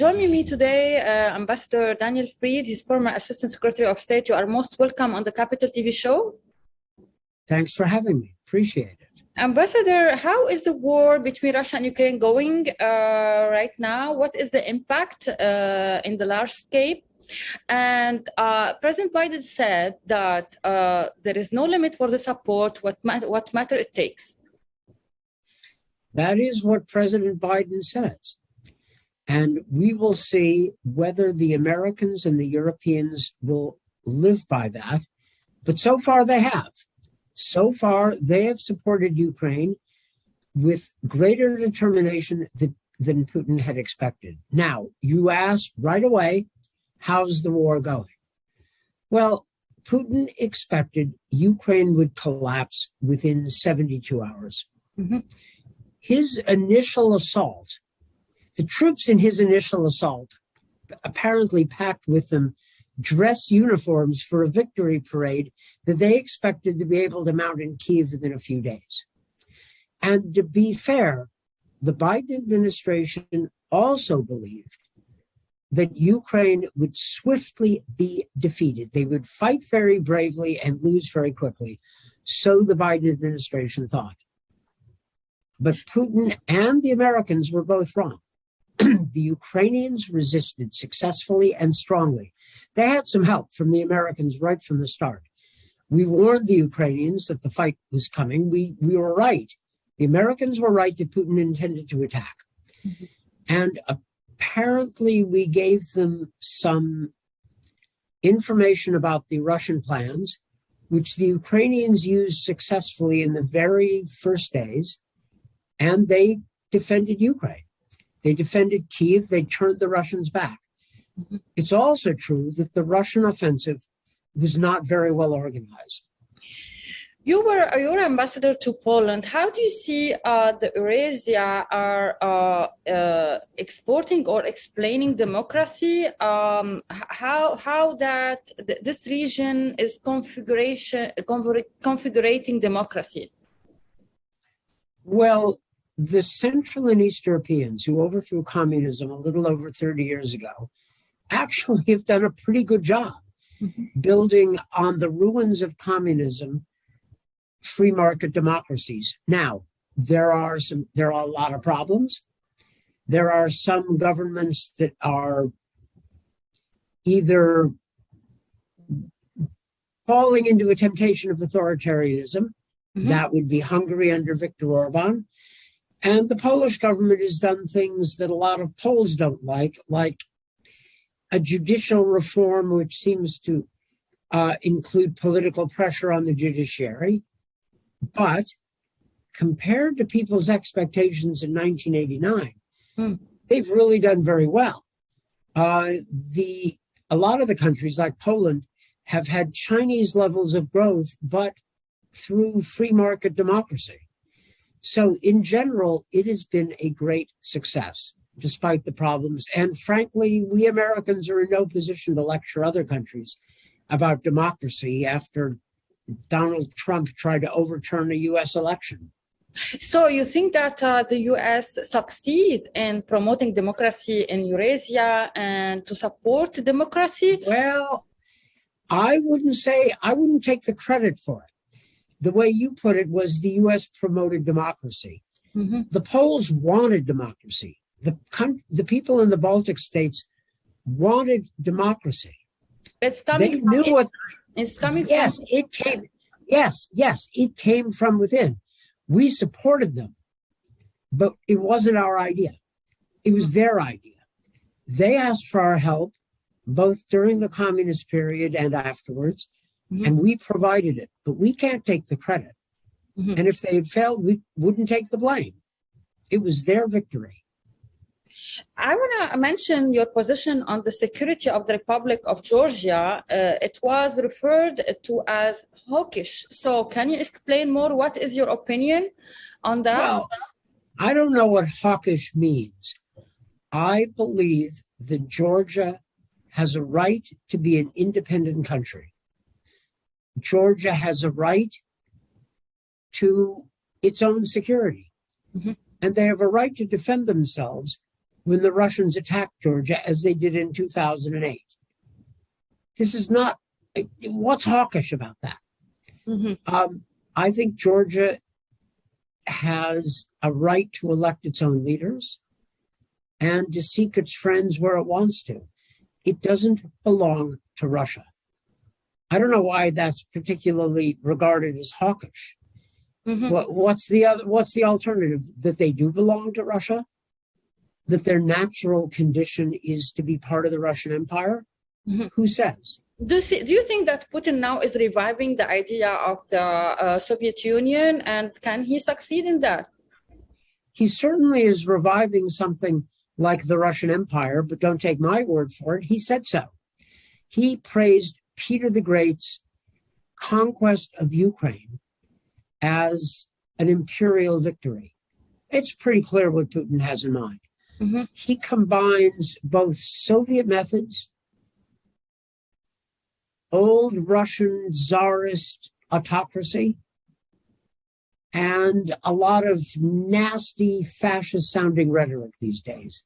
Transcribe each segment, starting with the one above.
Joining me today, Ambassador Daniel Fried. He's former Assistant Secretary of State. You are most welcome on the Capital TV show. Thanks for having me. Appreciate it. Ambassador, how is the war between Russia and Ukraine going right now? What is the impact in the large scale? And President Biden said that there is no limit for the support, what matter it takes. That is what President Biden says. And we will see whether the Americans and the Europeans will live by that. But so far they have. So far they have supported Ukraine with greater determination than Putin had expected. Now, you asked right away, how's the war going? Well, Putin expected Ukraine would collapse within 72 hours. Mm-hmm. His initial assault, the troops in his initial assault apparently packed with them dress uniforms for a victory parade that they expected to be able to mount in Kyiv within a few days. And to be fair, the Biden administration also believed that Ukraine would swiftly be defeated. They would fight very bravely and lose very quickly. So the Biden administration thought. But Putin and the Americans were both wrong. The Ukrainians resisted successfully and strongly. They had some help from the Americans right from the start. We warned the Ukrainians that the fight was coming. We were right. The Americans were right that Putin intended to attack. Mm-hmm. And apparently we gave them some information about the Russian plans, which the Ukrainians used successfully in the very first days, and they defended Ukraine. They defended Kyiv. They turned the Russians back. Mm-hmm. It's also true that the Russian offensive was not very well organized. You're ambassador to Poland. How do you see the Eurasia are exporting or explaining democracy? How that this region is configuring democracy? Well, the Central and East Europeans who overthrew communism a little over 30 years ago actually have done a pretty good job building on the ruins of communism free market democracies. Now, there are a lot of problems. There are some governments that are either falling into a temptation of authoritarianism. Mm-hmm. That would be Hungary under Viktor Orban. And the Polish government has done things that a lot of Poles don't like a judicial reform which seems to include political pressure on the judiciary. But compared to people's expectations in 1989, they've really done very well. A lot of the countries like Poland have had Chinese levels of growth, but through free market democracy. So in general, it has been a great success, despite the problems. And frankly, we Americans are in no position to lecture other countries about democracy after Donald Trump tried to overturn a U.S. election. So you think that the U.S. succeed in promoting democracy in Eurasia and to support democracy? Well, I wouldn't take the credit for it. The way you put it was the U.S. promoted democracy. Mm-hmm. The Poles wanted democracy. The people in the Baltic states wanted democracy. It's coming. They knew what. It's coming. Yes, it came. Yes, it came from within. We supported them, but it wasn't our idea. It was their idea. They asked for our help, both during the communist period and afterwards. Mm-hmm. And we provided it, but we can't take the credit. Mm-hmm. And if they had failed, we wouldn't take the blame. It was their victory. I want to mention your position on the security of the Republic of Georgia. It was referred to as hawkish. So can you explain more? What is your opinion on that? Well, I don't know what hawkish means. I believe that Georgia has a right to be an independent country. Georgia has a right to its own security. Mm-hmm. And they have a right to defend themselves when the Russians attacked Georgia, as they did in 2008. This is not, what's hawkish about that? I think Georgia has a right to elect its own leaders and to seek its friends where it wants to. It doesn't belong to Russia. I don't know why that's particularly regarded as hawkish. What's the alternative? That they do belong to Russia? That their natural condition is to be part of the Russian Empire? Who says? Do you think that Putin now is reviving the idea of the Soviet Union, and can he succeed in that? He certainly is reviving something like the Russian Empire, but don't take my word for it. He said so. He praised Peter the Great's conquest of Ukraine as an imperial victory. It's pretty clear what Putin has in mind. He combines both Soviet methods, old Russian czarist autocracy, and a lot of nasty fascist-sounding rhetoric these days.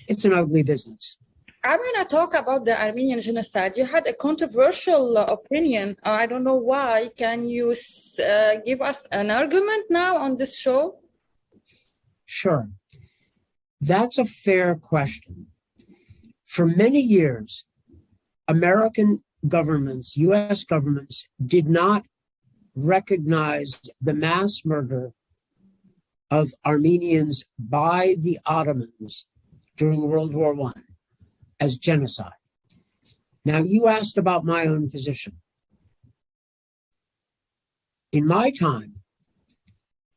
It's an ugly business. I want to talk about the Armenian genocide. You had a controversial opinion. I don't know why. Can you give us an argument now on this show? Sure. That's a fair question. For many years, American governments, U.S. governments, did not recognize the mass murder of Armenians by the Ottomans during World War I as genocide. Now, you asked about my own position. In my time,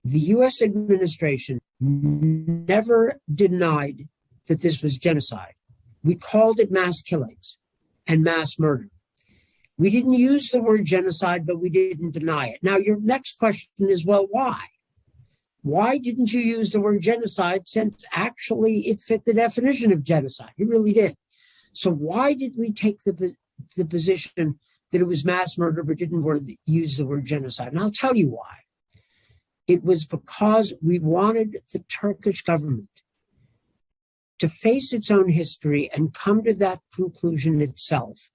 the U.S. administration never denied that this was genocide. We called it mass killings and mass murder. We didn't use the word genocide, but we didn't deny it. Now, your next question is, well, why? Why didn't you use the word genocide, since actually it fit the definition of genocide? It really did. So why did we take the position that it was mass murder, but didn't use the word genocide? And I'll tell you why. It was because we wanted the Turkish government to face its own history and come to that conclusion itself.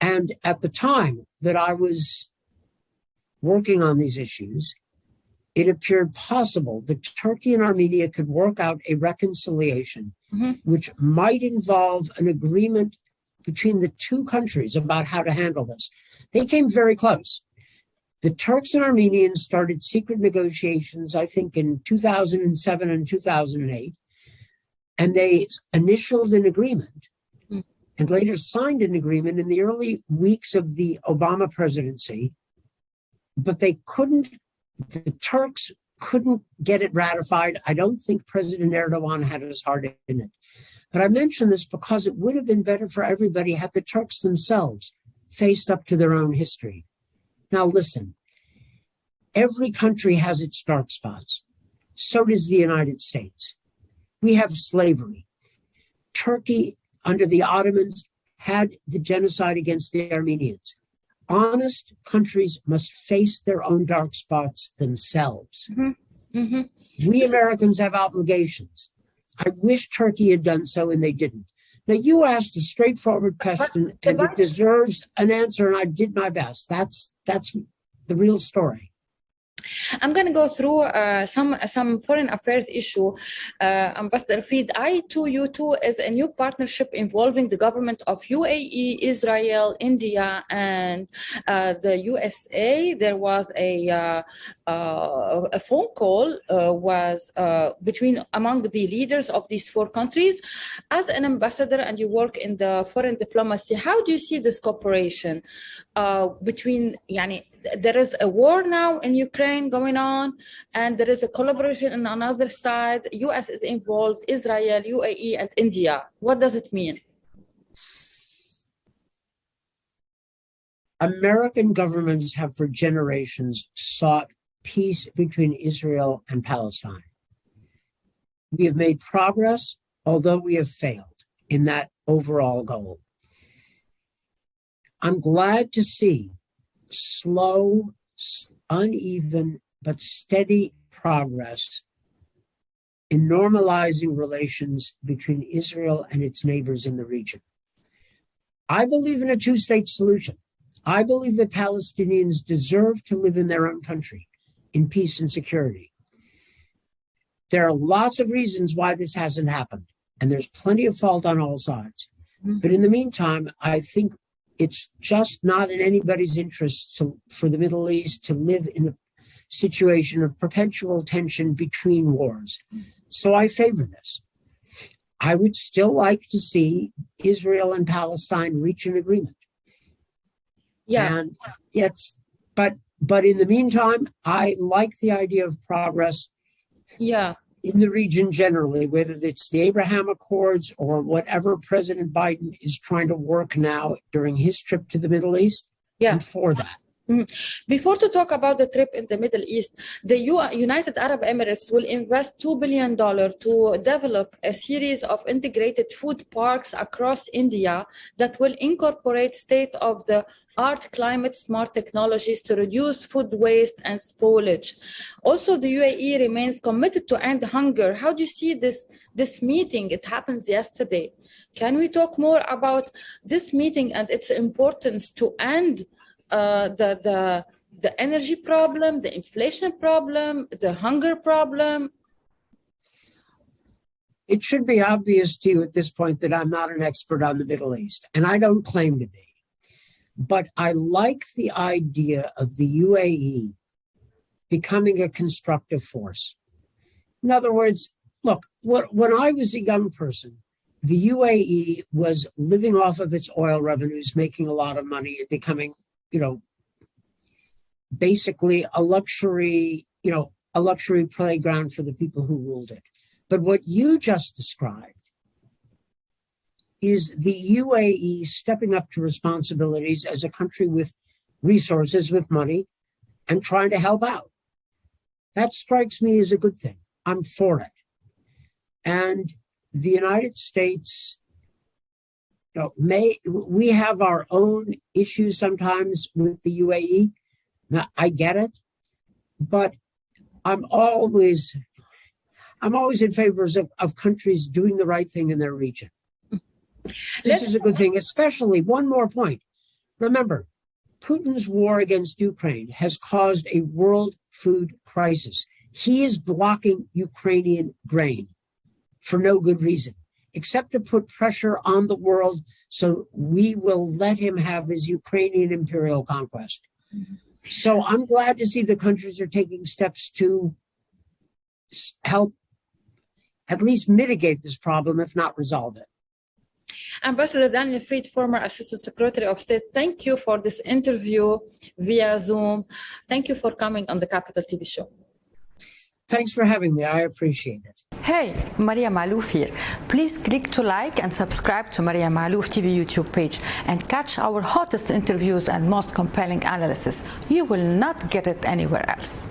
And at the time that I was working on these issues, it appeared possible that Turkey and Armenia could work out a reconciliation which might involve an agreement between the two countries about how to handle this. They came very close. The Turks and Armenians started secret negotiations, I think, in 2007 and 2008, and they initialed an agreement and later signed an agreement in the early weeks of the Obama presidency, but the Turks couldn't get it ratified. I don't think President Erdogan had his heart in it. But I mention this because it would have been better for everybody had the Turks themselves faced up to their own history. Now listen, every country has its dark spots. So does the United States. We have slavery. Turkey, under the Ottomans, had the genocide against the Armenians. Honest countries must face their own dark spots themselves. We Americans have obligations. I wish Turkey had done so, and they didn't. Now, you asked a straightforward question, and it deserves an answer, and I did my best. That's the real story. I'm going to go through some foreign affairs issue. Ambassador Feed, I2U2 is a new partnership involving the government of UAE, Israel, India, and the USA. There was a phone call among the leaders of these four countries. As an ambassador, and you work in the foreign diplomacy, how do you see this cooperation between, there is a war now in Ukraine going on, and there is a collaboration on another side. US is involved, Israel, UAE, and India. What does it mean? American governments have for generations sought peace between Israel and Palestine. We have made progress, although we have failed in that overall goal. I'm glad to see slow, uneven, but steady progress in normalizing relations between Israel and its neighbors in the region. I believe in a two-state solution. I believe that Palestinians deserve to live in their own country in peace and security. There are lots of reasons why this hasn't happened, and there's plenty of fault on all sides. But in the meantime, I think it's just not in anybody's interest for the Middle East to live in a situation of perpetual tension between wars. So I favor this. I would still like to see Israel and Palestine reach an agreement. Yeah. And but in the meantime, I like the idea of progress. Yeah. In the region generally, whether it's the Abraham Accords or whatever President Biden is trying to work now during his trip to the Middle East, Yeah. I'm for that. Before to talk about the trip in the Middle East, the United Arab Emirates will invest $2 billion to develop a series of integrated food parks across India that will incorporate state-of-the-art climate-smart technologies to reduce food waste and spoilage. Also, the UAE remains committed to end hunger. How do you see this meeting? It happens yesterday. Can we talk more about this meeting and its importance to end the energy problem, the inflation problem, the hunger problem? It should be obvious to you at this point that I'm not an expert on the Middle East, and I don't claim to be. But I like the idea of the UAE becoming a constructive force. In other words, look, when I was a young person, the UAE was living off of its oil revenues, making a lot of money and becoming, basically a luxury playground for the people who ruled it. But what you just described is the UAE stepping up to responsibilities as a country with resources, with money, and trying to help out. That strikes me as a good thing. I'm for it. And the United States, we have our own issues sometimes with the UAE. Now, I get it, but I'm always in favor of countries doing the right thing in their region. This is a good thing, especially one more point. Remember, Putin's war against Ukraine has caused a world food crisis. He is blocking Ukrainian grain for no good reason, except to put pressure on the world so we will let him have his Ukrainian imperial conquest. So I'm glad to see the countries are taking steps to help at least mitigate this problem, if not resolve it. Ambassador Daniel Fried, former Assistant Secretary of State, thank you for this interview via Zoom. Thank you for coming on the Capital TV show. Thanks for having me. I appreciate it. Hey, Maria Malouf here. Please click to like and subscribe to Maria Malouf TV YouTube page and catch our hottest interviews and most compelling analysis. You will not get it anywhere else.